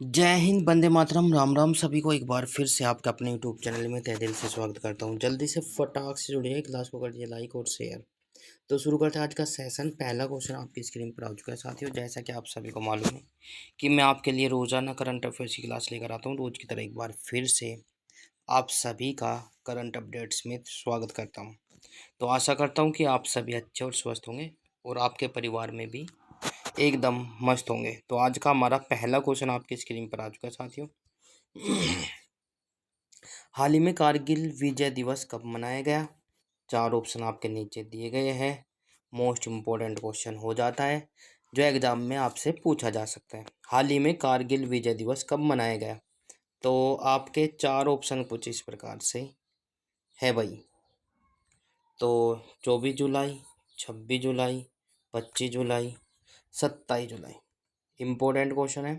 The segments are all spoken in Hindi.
जय हिंद, वंदे मातरम, राम राम। सभी को एक बार फिर से आपके अपने यूट्यूब चैनल में तहे दिल से स्वागत करता हूं। जल्दी से फटाक से जुड़िए, क्लास को कर दिए लाइक और शेयर। तो शुरू करते हैं आज का सेशन। पहला क्वेश्चन आपकी स्क्रीन पर आ चुका है साथियों। जैसा कि आप सभी को मालूम है कि मैं आपके लिए रोजाना करंट अफेयर्स की क्लास लेकर आता हूँ। रोज की तरह एक बार फिर से आप सभी का करंट अपडेट्स में स्वागत करता हूँ। तो आशा करता हूँ कि आप सभी अच्छे और स्वस्थ होंगे और आपके परिवार में भी एकदम मस्त होंगे। तो आज का हमारा पहला क्वेश्चन आपकी स्क्रीन पर आ चुका है साथियों। हाल ही में कारगिल विजय दिवस कब मनाया गया? चार ऑप्शन आपके नीचे दिए गए हैं। मोस्ट इम्पोर्टेंट क्वेश्चन हो जाता है जो एग्जाम में आपसे पूछा जा सकता है। हाल ही में कारगिल विजय दिवस कब मनाया गया? तो आपके चार ऑप्शन कुछ इस प्रकार से है भाई। तो 24 जुलाई, 26 जुलाई, 25 जुलाई, 27 जुलाई। इम्पोर्टेंट क्वेश्चन है।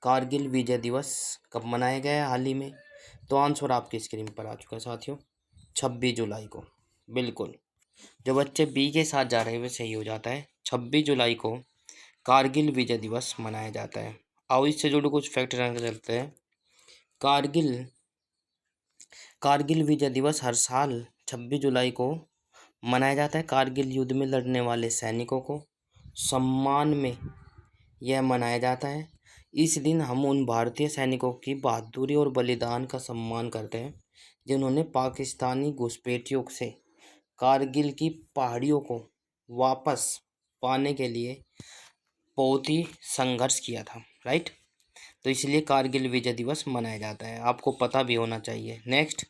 कारगिल विजय दिवस कब मनाया गया है हाल ही में? तो आंसर आपकी स्क्रीन पर आ चुका है साथियों, 26 जुलाई को। बिल्कुल, जो बच्चे बी के साथ जा रहे हैं वे सही हो जाता है। 26 जुलाई को कारगिल विजय दिवस मनाया जाता है। आओ इससे जुड़े कुछ फैक्ट जानकर चलते हैं। कारगिल कारगिल विजय दिवस हर साल 26 जुलाई को मनाया जाता है। कारगिल युद्ध में लड़ने वाले सैनिकों को सम्मान में यह मनाया जाता है। इस दिन हम उन भारतीय सैनिकों की बहादुरी और बलिदान का सम्मान करते हैं जिन्होंने पाकिस्तानी घुसपैठियों से कारगिल की पहाड़ियों को वापस पाने के लिए बहुत ही संघर्ष किया था। राइट, तो इसलिए कारगिल विजय दिवस मनाया जाता है। आपको पता भी होना चाहिए। नेक्स्ट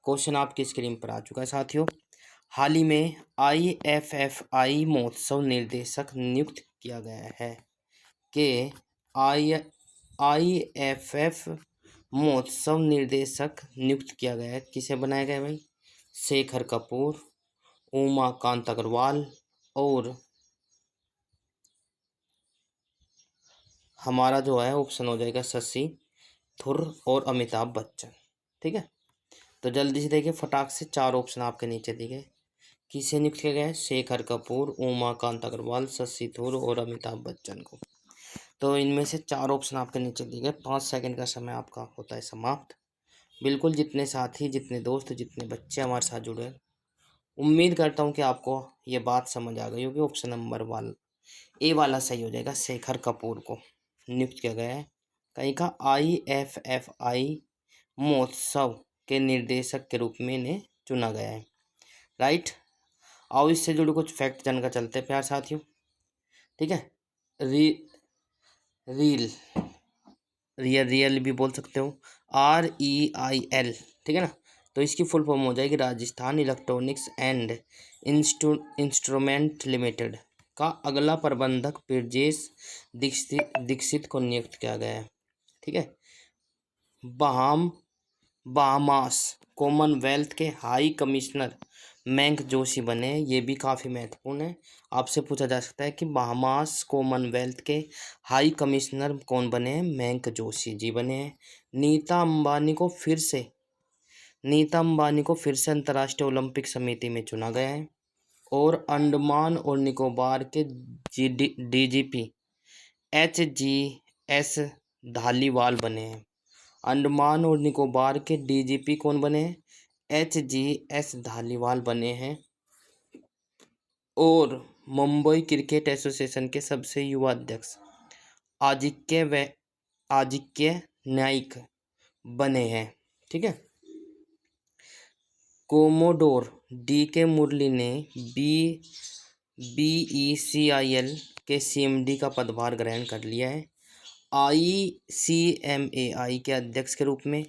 क्वेश्चन आपकी स्क्रीन पर आ चुका है साथियों। हाल ही में IFFI महोत्सव निर्देशक नियुक्त किया गया है कि IFF महोत्सव निर्देशक नियुक्त किया गया है। किसे बनाया गया है भाई? शेखर कपूर, उमाकांत अग्रवाल और हमारा जो है ऑप्शन हो जाएगा शशि थरूर और अमिताभ बच्चन। ठीक है, तो जल्दी से देखिए फटाक से। चार ऑप्शन आपके नीचे दिए गए। किसे नियुक्त किया गया है? शेखर कपूर, उमाकांत अग्रवाल, शशि थरूर और अमिताभ बच्चन को। तो इनमें से चार ऑप्शन आपके नीचे दिए गए। 5 सेकंड का समय आपका होता है समाप्त। बिल्कुल, जितने साथी, जितने दोस्त, जितने बच्चे हमारे साथ जुड़े हैं, उम्मीद करता हूँ कि आपको ये बात समझ आ गई होगी। ऑप्शन नंबर वाला ए वाला सही हो जाएगा। शेखर कपूर को नियुक्त किया गया है कहीं का IFFI महोत्सव के निर्देशक के रूप में इन्हें चुना गया है। राइट, आओ इससे जुड़े कुछ फैक्ट जानकर चलते हैं प्यार साथियों। ठीक है, री रील रियल भी बोल सकते हो, REIL। ठीक है ना, तो इसकी फुल फॉर्म हो जाएगी Rajasthan electronics and instrument limited का अगला प्रबंधक ब्रजेश दीक्षित को नियुक्त किया गया है। ठीक है, बहामास कॉमनवेल्थ के हाई कमिश्नर मैंक जोशी बने। ये भी काफ़ी महत्वपूर्ण है। आपसे पूछा जा सकता है कि बहामास कॉमनवेल्थ के हाई कमिश्नर कौन बने हैं? मैंक जोशी जी बने हैं। नीता अंबानी को फिर से अंतर्राष्ट्रीय ओलंपिक समिति में चुना गया है। और अंडमान और निकोबार के DGP HGS धालीवाल बने हैं। अंडमान और निकोबार के DGP कौन बने हैं? HGS धालीवाल बने हैं। और मुंबई क्रिकेट एसोसिएशन के सबसे युवा अध्यक्ष आजिक्य नाइक बने हैं। ठीक है, कोमोडोर DK मुरली ने BECIL के CMD का पदभार ग्रहण कर लिया है। ICMAI के अध्यक्ष के रूप में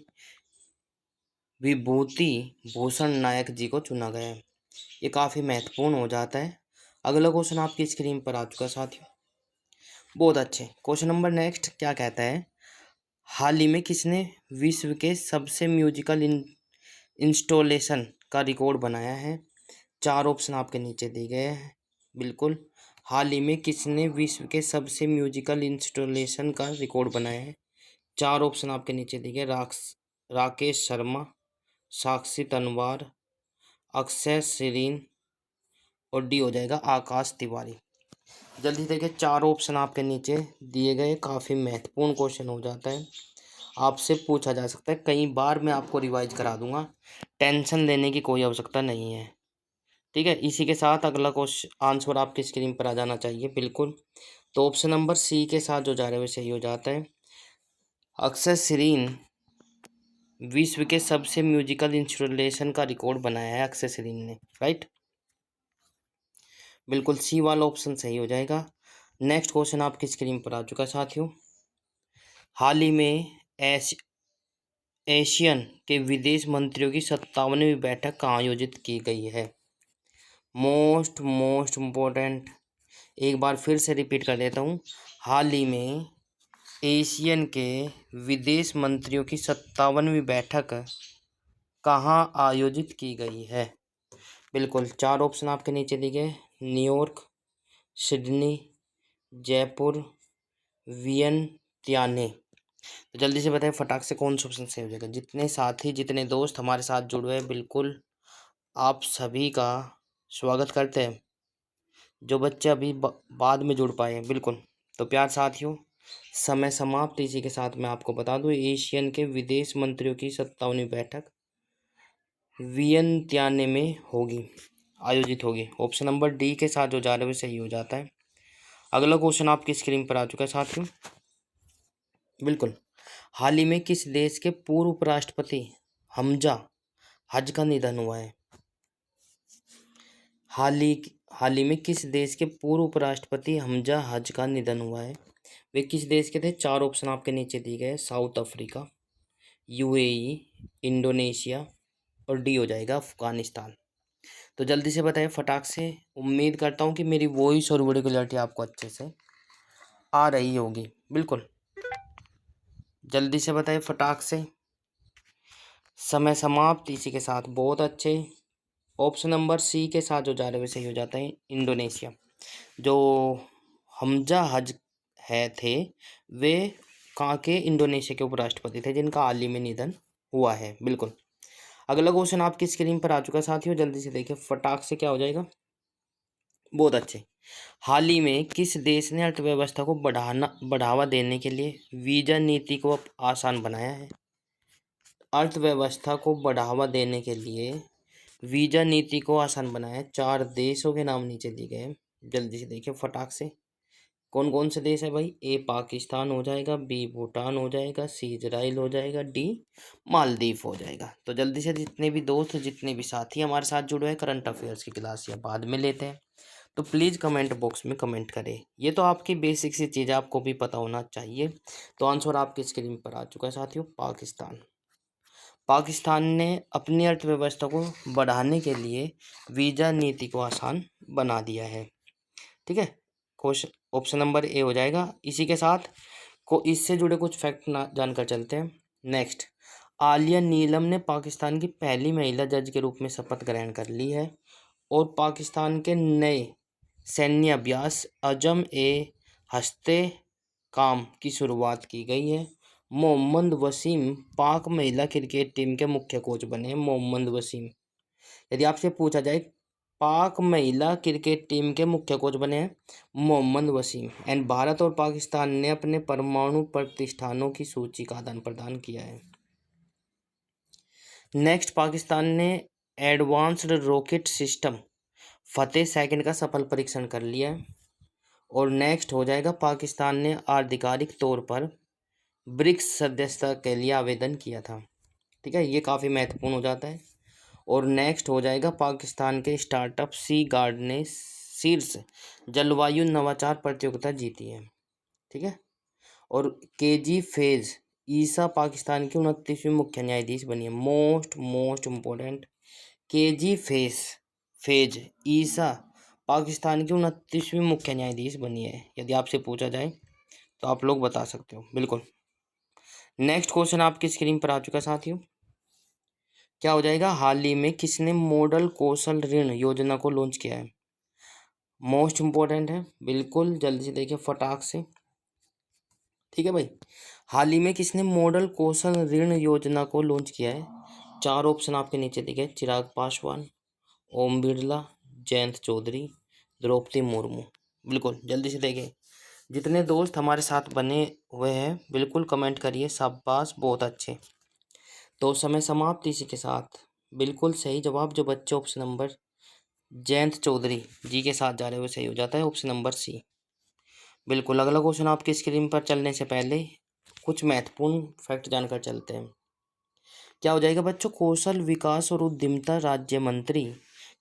विभूति भूषण नायक जी को चुना गया है। ये काफ़ी महत्वपूर्ण हो जाता है। अगला क्वेश्चन आपकी स्क्रीन पर आ चुका है साथियों। बहुत अच्छे क्वेश्चन नंबर नेक्स्ट क्या कहता है? हाल ही में किसने विश्व के सबसे म्यूजिकल इंस्टॉलेशन का रिकॉर्ड बनाया है? चार ऑप्शन आपके नीचे दिए गए हैं। बिल्कुल, हाल ही में किसने विश्व के सबसे म्यूजिकल इंस्टॉलेशन का रिकॉर्ड बनाया है? चार ऑप्शन आपके नीचे दिए गए। राकेश शर्मा, साक्षी तनवार, अक्षय श्रीन और डी हो जाएगा आकाश तिवारी। जल्दी देखिए, चार ऑप्शन आपके नीचे दिए गए, काफ़ी महत्वपूर्ण क्वेश्चन हो जाता है, आपसे पूछा जा सकता है, कई बार मैं आपको रिवाइज करा दूंगा, टेंशन लेने की कोई आवश्यकता नहीं है। ठीक है, इसी के साथ अगला क्वेश्चन आंसर आपकी स्क्रीन पर आ जाना चाहिए बिल्कुल। तो ऑप्शन नंबर सी के साथ जो जा रहे हैं वो सही हो जाता है। अक्षय श्रीन विश्व के सबसे म्यूजिकल इंस्टॉलेशन का रिकॉर्ड बनाया है अक्षय श्रीन ने, राइट, बिल्कुल सी वाला ऑप्शन सही हो जाएगा। नेक्स्ट क्वेश्चन आपकी स्क्रीन पर आ चुका है साथियों। हाल ही में एशियन के विदेश मंत्रियों की 57वीं बैठक कहाँ आयोजित की गई है? मोस्ट इम्पोर्टेंट, एक बार फिर से रिपीट कर देता हूँ। हाल ही में एशियन के विदेश मंत्रियों की 57वीं बैठक कहाँ आयोजित की गई है? बिल्कुल चार ऑप्शन आपके नीचे दिए गए, न्यूयॉर्क, सिडनी, जयपुर, वियनतियाने। तो जल्दी से बताएं फटाक से कौन सा ऑप्शन सही हो जाएगा। जितने साथी जितने दोस्त हमारे साथ जुड़े हैं, बिल्कुल आप सभी का स्वागत करते हैं, जो बच्चे अभी बाद में जुड़ पाए हैं, बिल्कुल। तो प्यार साथियों, समय समाप्त। इसी के साथ मैं आपको बता दूं, एशियन के विदेश मंत्रियों की 57वीं बैठक वियनतियाने में होगी, आयोजित होगी। ऑप्शन नंबर डी के साथ जो जा रहे हैं वो सही हो जाता है। अगला क्वेश्चन आपकी स्क्रीन पर आ चुका है साथियों, बिल्कुल। हाल ही में किस देश के पूर्व उपराष्ट्रपति हमजा हज का निधन हुआ है? हाल ही में किस देश के पूर्व उपराष्ट्रपति हमजा हज का निधन हुआ है? वे किस देश के थे? चार ऑप्शन आपके नीचे दिए गए, साउथ अफ्रीका, यूएई, इंडोनेशिया और डी हो जाएगा अफगानिस्तान। तो जल्दी से बताइए फटाक से। उम्मीद करता हूँ कि मेरी वॉइस और वीडियो क्लैरिटी आपको अच्छे से आ रही होगी, बिल्कुल। जल्दी से बताइए फटाक से, समय समाप्त। इसी के साथ बहुत अच्छे, ऑप्शन नंबर सी के साथ जो जा रहे हैं सही हो जाता है, इंडोनेशिया। जो हमजा हज है थे, वे कहाँ के? इंडोनेशिया के उपराष्ट्रपति थे, जिनका हाल ही में निधन हुआ है, बिल्कुल। अगला क्वेश्चन आपकी स्क्रीन पर आ चुका है साथियों, जल्दी से देखिए फटाक से क्या हो जाएगा। बहुत अच्छे। हाल ही में किस देश ने अर्थव्यवस्था को बढ़ावा देने के लिए वीजा नीति को आसान बनाया है? अर्थव्यवस्था को बढ़ावा देने के लिए वीजा नीति को आसान बनाया। चार देशों के नाम नीचे दिए गए हैं, जल्दी से देखिए फटाक से। कौन कौन से देश है भाई? ए पाकिस्तान हो जाएगा, बी भूटान हो जाएगा, सी इजराइल हो जाएगा, डी मालदीव हो जाएगा। तो जल्दी से जितने भी दोस्त जितने भी साथी हमारे साथ जुड़े हैं, करंट अफेयर्स की क्लास या बाद में लेते हैं, तो प्लीज़ कमेंट बॉक्स में कमेंट करें। ये तो आपकी बेसिक सी चीज़ आपको भी पता होना चाहिए। तो आंसर आपकी स्क्रीन पर आ चुका है साथियों, पाकिस्तान। पाकिस्तान ने अपनी अर्थव्यवस्था को बढ़ाने के लिए वीज़ा नीति को आसान बना दिया है। ठीक है, क्वेश्चन ऑप्शन नंबर ए हो जाएगा। इसी के साथ को इससे जुड़े कुछ फैक्ट ना जानकर चलते हैं। नेक्स्ट, आलिया नीलम ने पाकिस्तान की पहली महिला जज के रूप में शपथ ग्रहण कर ली है और पाकिस्तान के नए सैन्य अभ्यास अजम ए हस्ते काम की शुरुआत की गई है। मोहम्मद वसीम पाक महिला क्रिकेट टीम के मुख्य कोच बने हैं। मोहम्मद वसीम, यदि आपसे पूछा जाए पाक महिला क्रिकेट टीम के मुख्य कोच बने हैं मोहम्मद वसीम। एंड भारत और पाकिस्तान ने अपने परमाणु प्रतिष्ठानों की सूची का आदान प्रदान किया है। नेक्स्ट, पाकिस्तान ने एडवांस्ड रॉकेट सिस्टम फतेह सेकंड का सफल परीक्षण कर लिया है। और नेक्स्ट हो जाएगा, पाकिस्तान ने आधिकारिक तौर पर ब्रिक्स सदस्यता के लिए आवेदन किया था। ठीक है, ये काफ़ी महत्वपूर्ण हो जाता है। और नेक्स्ट हो जाएगा, पाकिस्तान के स्टार्टअप सी गार्ड ने शीर्ष जलवायु नवाचार प्रतियोगिता जीती है। ठीक है, और केजी फेज ईसा पाकिस्तान की 29वीं मुख्य न्यायाधीश बनी है। मोस्ट इम्पोर्टेंट, केजी फेज ईसा पाकिस्तान की 29वीं मुख्य न्यायाधीश बनी है। यदि आपसे पूछा जाए तो आप लोग बता सकते हो, बिल्कुल। नेक्स्ट क्वेश्चन आपकी स्क्रीन पर आ चुका है साथियों, क्या हो जाएगा? हाल ही में किसने मॉडल कौशल ऋण योजना को लॉन्च किया है? मोस्ट इम्पोर्टेंट है, बिल्कुल जल्दी से देखिए फटाक से। ठीक है भाई, हाल ही में किसने मॉडल कौशल ऋण योजना को लॉन्च किया है? चार ऑप्शन आपके नीचे दिखे, चिराग पासवान, ओम बिरला, जयंत चौधरी, द्रौपदी मुर्मू। बिल्कुल जल्दी से देखिए। जितने दोस्त हमारे साथ बने हुए हैं बिल्कुल कमेंट करिए, शाबाश बहुत अच्छे। तो समय समाप्त इसी के साथ। बिल्कुल सही जवाब जो बच्चे ऑप्शन नंबर जयंत चौधरी जी के साथ जा रहे हुए सही हो जाता है, ऑप्शन नंबर सी। बिल्कुल अगला क्वेश्चन आपकी स्क्रीन पर चलने से पहले कुछ महत्वपूर्ण फैक्ट जानकर चलते हैं। क्या हो जाएगा बच्चों? कौशल विकास और उद्यमिता राज्य मंत्री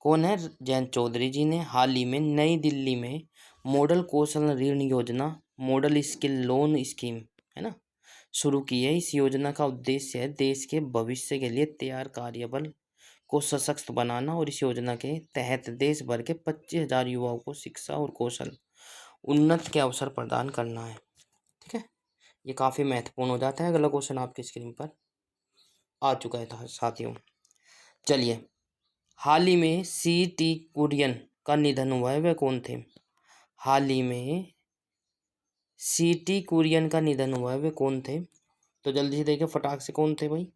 कौन है? जयंत चौधरी जी ने हाल ही में नई दिल्ली में मॉडल कौशल ऋण योजना, मॉडल स्किल लोन स्कीम, है ना, शुरू की है। इस योजना का उद्देश्य है देश के भविष्य के लिए तैयार कार्यबल को सशक्त बनाना और इस योजना के तहत देश भर के 25,000 युवाओं को शिक्षा और कौशल उन्नत के अवसर प्रदान करना है। ठीक है, ये काफ़ी महत्वपूर्ण हो जाता है। अगला क्वेश्चन आपकी स्क्रीन पर आ चुका है था साथियों। चलिए, हाल ही में सी.टी. कुरियन का निधन हुआ है, वे कौन थे? हाल ही में सी.टी. कुरियन का निधन हुआ है, वे कौन थे? तो जल्दी से देखिए फटाक से, कौन थे भाई?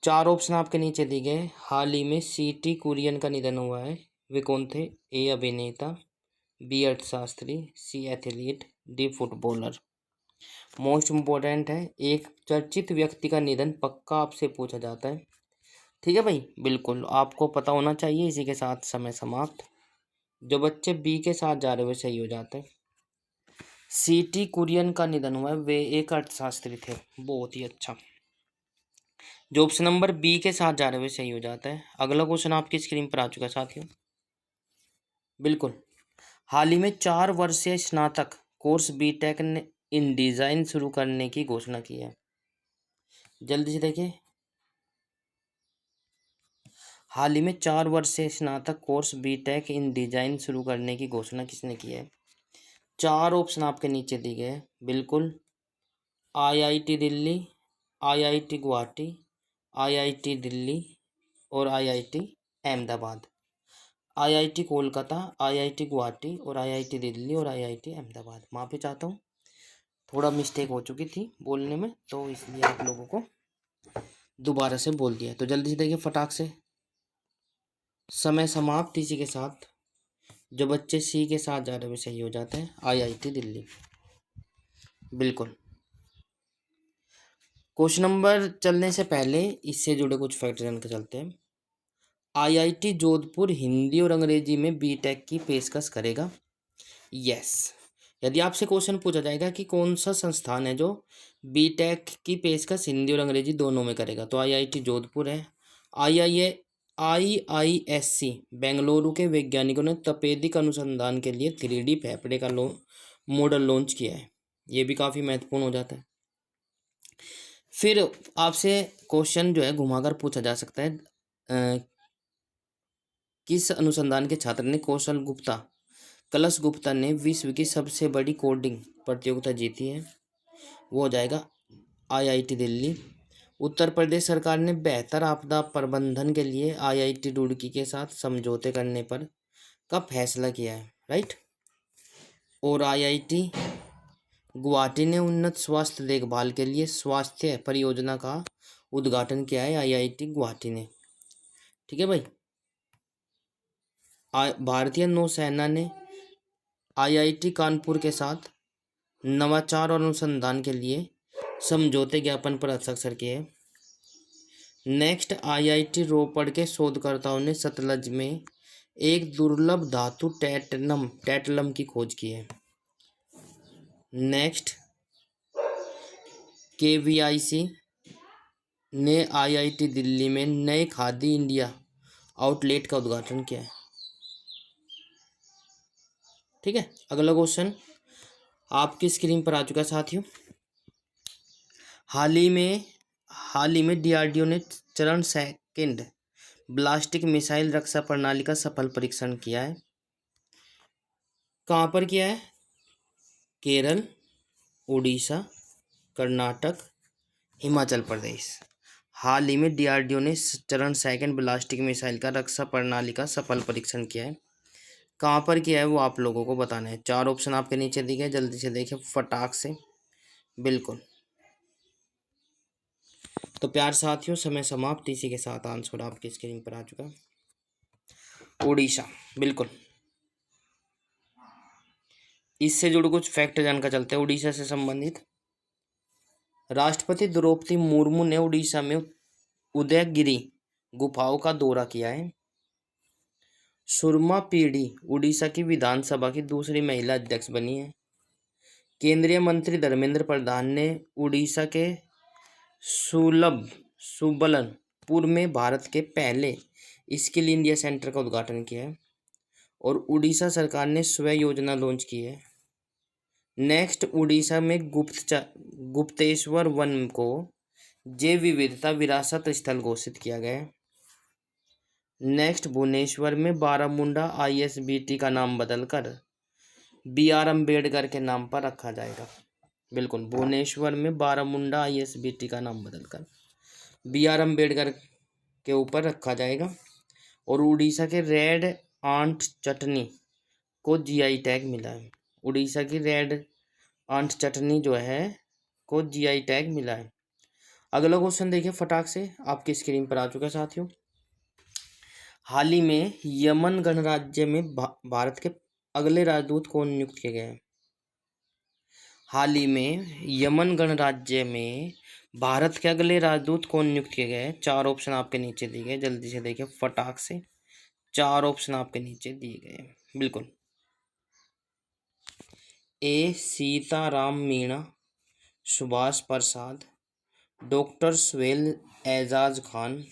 चार ऑप्शन आपके नीचे दिए गए। हाल ही में सी.टी. कुरियन का निधन हुआ है, वे कौन थे? ए अभिनेता, बी अर्थशास्त्री, C athlete, D footballer. Most important है, एक चर्चित व्यक्ति का निधन पक्का आपसे पूछा जाता है। ठीक है भाई, बिल्कुल आपको पता होना चाहिए। इसी के साथ समय समाप्त। जो बच्चे बी के साथ जा रहे हुए सही हो जाते हैं। सी.टी. कुरियन का निधन हुआ है, वे एक अर्थशास्त्री थे। बहुत ही अच्छा। जो ऑप्शन नंबर बी के साथ जा रहे हुए सही हो जाता है। अगला क्वेश्चन आपकी स्क्रीन पर आ चुका है साथियों। बिल्कुल, हाल ही में 4 वर्षीय स्नातक कोर्स बीटेक ने इन डिजाइन शुरू करने की घोषणा की है। जल्दी से देखिए, हाल ही में 4 वर्षीय स्नातक कोर्स बीटेक इन डिजाइन शुरू करने की घोषणा किसने की है? चार ऑप्शन आपके नीचे दिए गए। बिल्कुल, IIT Delhi, IIT Guwahati, IIT Delhi और IIT Ahmedabad. IIT Kolkata, IIT Guwahati और आईआईटी दिल्ली और आईआईटी अहमदाबाद। माफ़ी चाहता हूँ, थोड़ा मिस्टेक हो चुकी थी बोलने में, तो इसलिए आप लोगों को दोबारा से बोल दिया। तो जल्दी से देखिए फटाक से। समय समाप्त इसी के साथ। जो बच्चे सी के साथ जा रहे हैं सही हो जाते हैं, आईआईटी दिल्ली। बिल्कुल, क्वेश्चन नंबर चलने से पहले इससे जुड़े कुछ फैक्ट जान के चलते हैं। आईआईटी जोधपुर हिंदी और अंग्रेजी में बीटेक की पेशकश करेगा। यस, यदि आपसे क्वेश्चन पूछा जाएगा कि कौन सा संस्थान है जो बीटेक की पेशकश हिंदी और अंग्रेजी दोनों में करेगा, तो आईआईटी जोधपुर है। आईआईएससी बेंगलुरु के वैज्ञानिकों ने तपेदिक अनुसंधान के लिए 3D फेफड़े का मॉडल लॉन्च किया है। ये भी काफ़ी महत्वपूर्ण हो जाता है। फिर आपसे क्वेश्चन जो है घुमाकर पूछा जा सकता है, किस अनुसंधान के छात्र ने कलश गुप्ता ने विश्व की सबसे बड़ी कोडिंग प्रतियोगिता जीती है? वो हो जाएगा आईआईटी दिल्ली। उत्तर प्रदेश सरकार ने बेहतर आपदा प्रबंधन के लिए आईआईटी रुड़की के साथ समझौते करने पर का फैसला किया है, राइट। और आईआईटी गुवाहाटी ने उन्नत स्वास्थ्य देखभाल के लिए स्वास्थ्य परियोजना का उद्घाटन किया है, आईआईटी गुवाहाटी ने। ठीक है भाई, भारतीय नौसेना ने आईआईटी कानपुर के साथ नवाचार और अनुसंधान के लिए समझौते ज्ञापन पर हस्ताक्षर किए। नेक्स्ट, आईआईटी रोपड़ के शोधकर्ताओं ने सतलज में एक दुर्लभ धातु टैटलम की खोज की है। नेक्स्ट, केवीआईसी ने आईआईटी दिल्ली में नए खादी इंडिया आउटलेट का उद्घाटन किया है। ठीक है, अगला क्वेश्चन आपकी स्क्रीन पर आ चुका है साथियों। हाल ही में डीआरडीओ ने चरण सेकंड ब्लास्टिक मिसाइल रक्षा प्रणाली का सफल परीक्षण किया है। कहाँ पर किया है? केरल, उड़ीसा, कर्नाटक, हिमाचल प्रदेश। हाल ही में डीआरडीओ ने चरण सेकंड ब्लास्टिक मिसाइल का रक्षा प्रणाली का सफल परीक्षण किया है। कहाँ पर किया है वो आप लोगों को बताना है। चार ऑप्शन आपके नीचे दिए गए, जल्दी से देखिए फटाक से। बिल्कुल, तो प्यार साथियों समय समाप्त इसी के साथ आंसर आपकी स्क्रीन पर आ चुका। उड़ीसा, बिल्कुल इससे जुड़े कुछ फैक्ट जानकर चलते हैं उड़ीसा से संबंधित। राष्ट्रपति द्रौपदी मुर्मू ने उड़ीसा में उदयगिरी गुफाओं का दौरा किया है। सुरमा पीढ़ी उड़ीसा की विधानसभा की दूसरी महिला अध्यक्ष बनी है। केंद्रीय मंत्री धर्मेंद्र प्रधान ने उड़ीसा के सुबलनपुर में भारत के पहले स्किल इंडिया सेंटर का उद्घाटन किया है। और उड़ीसा सरकार ने स्वयं योजना लॉन्च की है। नेक्स्ट, उड़ीसा में गुप्तेश्वर वन को जैव विविधता विरासत स्थल घोषित किया गया है। नेक्स्ट, भुवनेश्वर में बारामुंडा ISBT का नाम बदलकर BR अम्बेडकर के नाम पर रखा जाएगा। बिल्कुल, भुवनेश्वर में बारामुंडा ISBT का नाम बदलकर BR अम्बेडकर के ऊपर रखा जाएगा। और उड़ीसा के रेड आंट चटनी को GI टैग मिला है। उड़ीसा की रेड आंट चटनी जो है को GI टैग मिला है। अगला क्वेश्चन देखिए फटाक से, आपकी स्क्रीन पर आ चुका है साथियों। हाल ही में यमन गणराज्य में भारत के अगले राजदूत कौन नियुक्त किए गए हैं? हाल ही में यमन गणराज्य में भारत के अगले राजदूत कौन नियुक्त किए गए हैं? 4 ऑप्शन आपके नीचे दिए गए, जल्दी से देखिए फटाक से। 4 ऑप्शन आपके नीचे दिए गए हैं। बिल्कुल, A सीताराम मीणा, सुभाष प्रसाद, डॉक्टर सुहेल एजाज खान,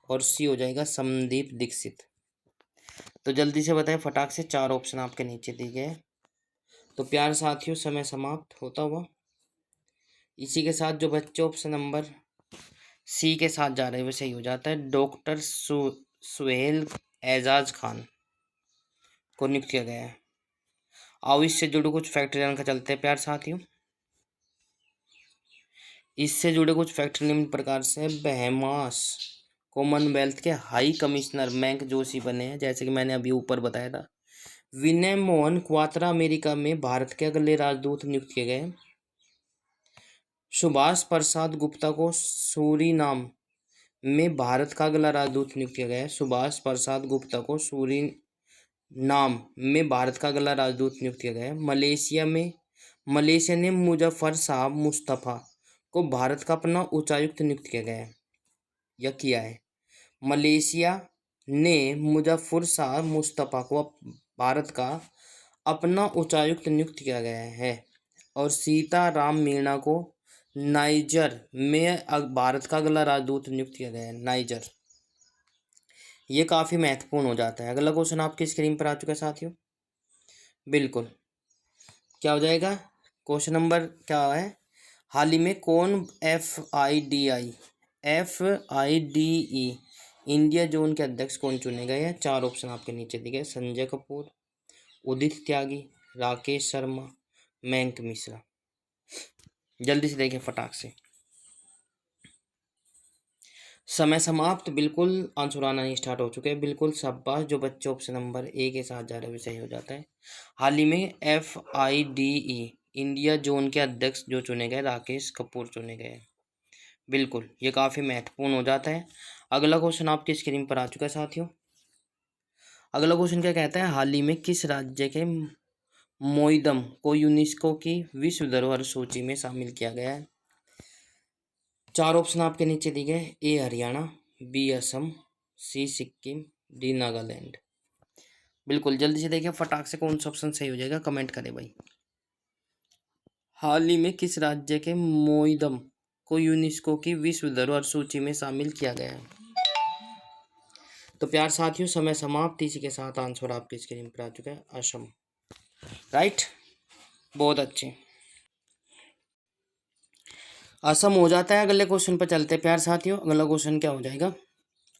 और C हो जाएगा संदीप दीक्षित। तो जल्दी से बताएं फटाक से, 4 ऑप्शन आपके नीचे दिए गए। तो प्यार साथियों, समय समाप्त होता हुआ। इसी के साथ जो बच्चे ऑप्शन नंबर C के साथ जा रहे हैं वो सही हो जाता है। डॉक्टर सुहेल एजाज खान को नियुक्त किया गया है। आओ इससे जुड़े कुछ फैक्ट जानकर चलते हैं प्यार साथियों। इससे जुड़े कुछ फैक्ट निम्न प्रकार से। बहमास कॉमनवेल्थ के हाई कमिश्नर मैंक जोशी बने हैं, जैसे कि मैंने अभी ऊपर बताया था। विनय मोहन क्वात्रा अमेरिका में भारत के अगले राजदूत नियुक्त किए गए। सुभाष प्रसाद गुप्ता को सूरीनाम में भारत का अगला राजदूत नियुक्त किया गया है। सुभाष प्रसाद गुप्ता को सूरीनाम में भारत का अगला राजदूत नियुक्त किया गया है। मलेशिया ने मुजफ्फर साहब मुस्तफ़ा को भारत का अपना उच्चायुक्त नियुक्त किया गया है या किया है। मलेशिया ने मुजफ्फर साहब मुस्तफ़ा को भारत का अपना उच्चायुक्त नियुक्त किया गया है। और सीताराम मीणा को नाइजर में भारत का अगला राजदूत नियुक्त किया गया है। नाइजर, ये काफ़ी महत्वपूर्ण हो जाता है। अगला क्वेश्चन आपकी स्क्रीन पर आ चुका है साथियों। बिल्कुल, क्या हो जाएगा? क्वेश्चन नंबर क्या है? हाल ही में कौन FIDE इंडिया जोन के अध्यक्ष कौन चुने गए हैं? 4 ऑप्शन आपके नीचे दिए गए। संजय कपूर, उदित त्यागी, राकेश शर्मा, मयंक मिश्रा। जल्दी से देखें फटाक से, समय समाप्त। बिल्कुल, आंसर आना नहीं स्टार्ट हो चुके हैं। बिल्कुल शाबाश, जो बच्चे ऑप्शन नंबर A के साथ जा रहे हैं सही हो जाता है। हाल ही में FIDE इंडिया जोन के अध्यक्ष जो चुने गए, राकेश कपूर चुने गए। बिल्कुल, ये काफ़ी महत्वपूर्ण हो जाता है। अगला क्वेश्चन आपकी स्क्रीन पर आ चुका है साथियों। अगला क्वेश्चन क्या कहता है? हाल ही में किस राज्य के मोइदम को यूनेस्को की विश्व धरोहर सूची में शामिल किया गया है? 4 ऑप्शन आपके नीचे दिए गए। A Haryana, B Assam, C Sikkim, D Nagaland. बिल्कुल, जल्दी से देखिए फटाक से कौन सा ऑप्शन सही हो जाएगा, कमेंट करें भाई। हाल ही में किस राज्य के मोइदम को यूनेस्को की विश्व धरोहर सूची में शामिल किया गया है? तो प्यार साथियों, समय समाप्त। इसी के साथ आंसर आपकी स्क्रीन पर आ चुका है, असम। राइट, बहुत अच्छे, असम हो जाता है। अगले क्वेश्चन पर चलते हैं प्यार साथियों। अगला क्वेश्चन क्या हो जाएगा?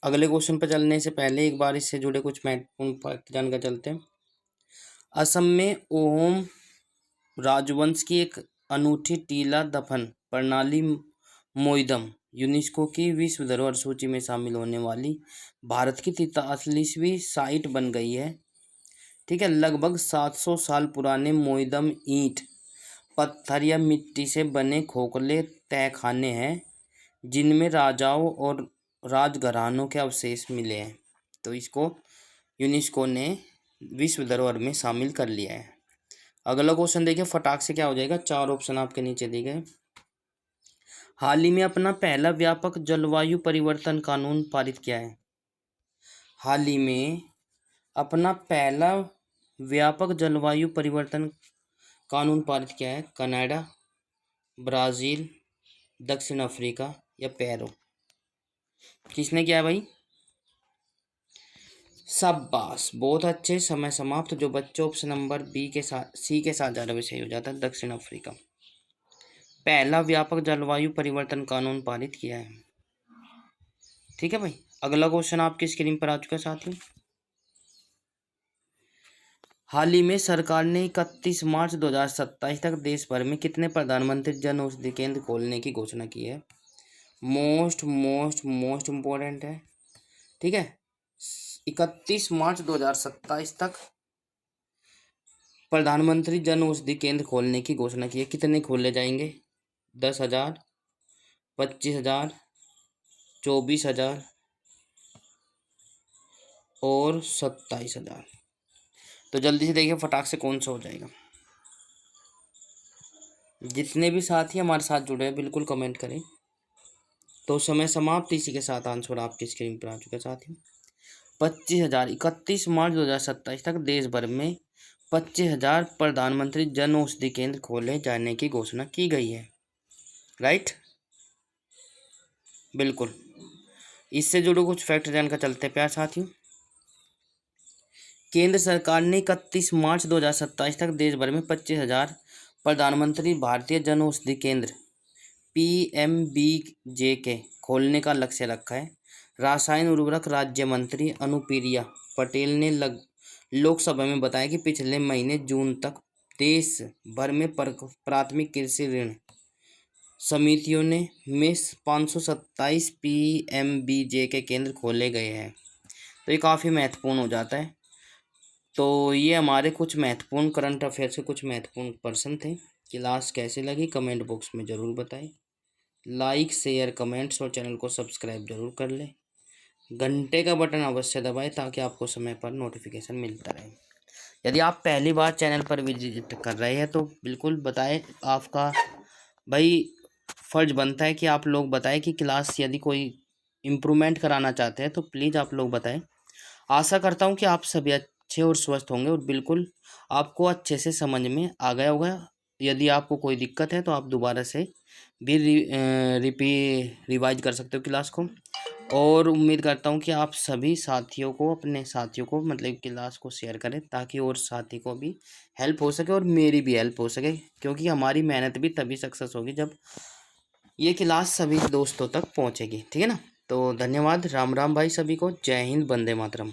अगले क्वेश्चन पर चलने से पहले एक बार इससे जुड़े कुछ महत्वपूर्ण फैक्ट जानकर चलते हैं। असम में ओहोम राजवंश की एक अनूठी टीला दफन प्रणाली मोइदम यूनेस्को की विश्व धरोहर सूची में शामिल होने वाली भारत की 43वीं साइट बन गई है। ठीक है, लगभग 700 साल पुराने मोइदम ईंट, पत्थर या मिट्टी से बने खोखले तहखाने हैं जिनमें राजाओं और राजघरानों के अवशेष मिले हैं। तो इसको यूनेस्को ने विश्व धरोहर में शामिल कर लिया है। अगला क्वेश्चन देखिए फटाक से क्या हो जाएगा, 4 ऑप्शन आपके नीचे दिए गए। हाल ही में अपना पहला व्यापक जलवायु परिवर्तन कानून पारित किया है। हाल ही में अपना पहला व्यापक जलवायु परिवर्तन कानून पारित किया है। कनाडा, ब्राज़ील, दक्षिण अफ्रीका या पेरू? किसने किया है भाई? शाबाश, बहुत अच्छे। समय समाप्त। जो बच्चे ऑप्शन नंबर बी के साथ सी के साथ ज़्यादा सही हो जाता है। दक्षिण अफ्रीका पहला व्यापक जलवायु परिवर्तन कानून पारित किया है। ठीक है भाई। अगला क्वेश्चन आपकी स्क्रीन पर आ चुका है साथियों। हाल ही में सरकार ने 31 मार्च 2027 तक देश भर में कितने प्रधानमंत्री जन औषधि केंद्र खोलने की घोषणा की है? मोस्ट इम्पोर्टेंट है। ठीक है, 31 मार्च 2027 तक प्रधानमंत्री जन औषधि केंद्र खोलने की घोषणा की है। कितने खोले जाएंगे? 10,000, 25,000, 24,000 और 27,000। तो जल्दी से देखिए फटाक से कौन सा हो जाएगा। जितने भी साथी हमारे साथ जुड़े हैं बिल्कुल कमेंट करें। तो समय समाप्त। इसी के साथ आंसर आपकी स्क्रीन पर आ चुका है साथियों। 25,000। 31 मार्च 2027 तक देश भर में 25,000 प्रधानमंत्री जन औषधि केंद्र खोले जाने की घोषणा की गई है। राइट, बिल्कुल। इससे जुड़े कुछ फैक्ट जानकर चलते हैं प्यार साथियों। केंद्र सरकार ने 31 मार्च 2027 तक देश भर में 25,000 प्रधानमंत्री भारतीय जन औषधि केंद्र PMBJK खोलने का लक्ष्य रखा है। रासायन उर्वरक राज्य मंत्री अनुप्रिया पटेल ने लोकसभा में बताया कि पिछले महीने जून तक देश भर में प्राथमिक कृषि ऋण समितियों में 527 PMBJK केंद्र खोले गए हैं। तो ये काफ़ी महत्वपूर्ण हो जाता है। तो ये हमारे कुछ महत्वपूर्ण करंट अफेयर्स के कुछ महत्वपूर्ण पर्सन थे। क्लास कैसे लगी कमेंट बॉक्स में ज़रूर बताएं। लाइक, शेयर, कमेंट्स और चैनल को सब्सक्राइब जरूर कर लें। घंटे का बटन अवश्य दबाएं ताकि आपको समय पर नोटिफिकेशन मिलता रहे। यदि आप पहली बार चैनल पर विजिट कर रहे हैं तो बिल्कुल बताएं। आपका भाई फ़र्ज बनता है कि आप लोग बताएं कि क्लास यदि कोई इम्प्रूवमेंट कराना चाहते हैं तो प्लीज़ आप लोग बताएं। आशा करता हूं कि आप सभी अच्छे और स्वस्थ होंगे और बिल्कुल आपको अच्छे से समझ में आ गया होगा। यदि आपको कोई दिक्कत है तो आप दोबारा से भी रिवाइज कर सकते हो क्लास को। और उम्मीद करता हूँ कि आप सभी साथियों को, अपने साथियों को मतलब क्लास को शेयर करें ताकि और साथी को भी हेल्प हो सके और मेरी भी हेल्प हो सके, क्योंकि हमारी मेहनत भी तभी सक्सेस होगी जब ये क्लास सभी दोस्तों तक पहुँचेगी। ठीक है ना। तो धन्यवाद। राम राम भाई सभी को। जय हिंद, वंदे मातरम।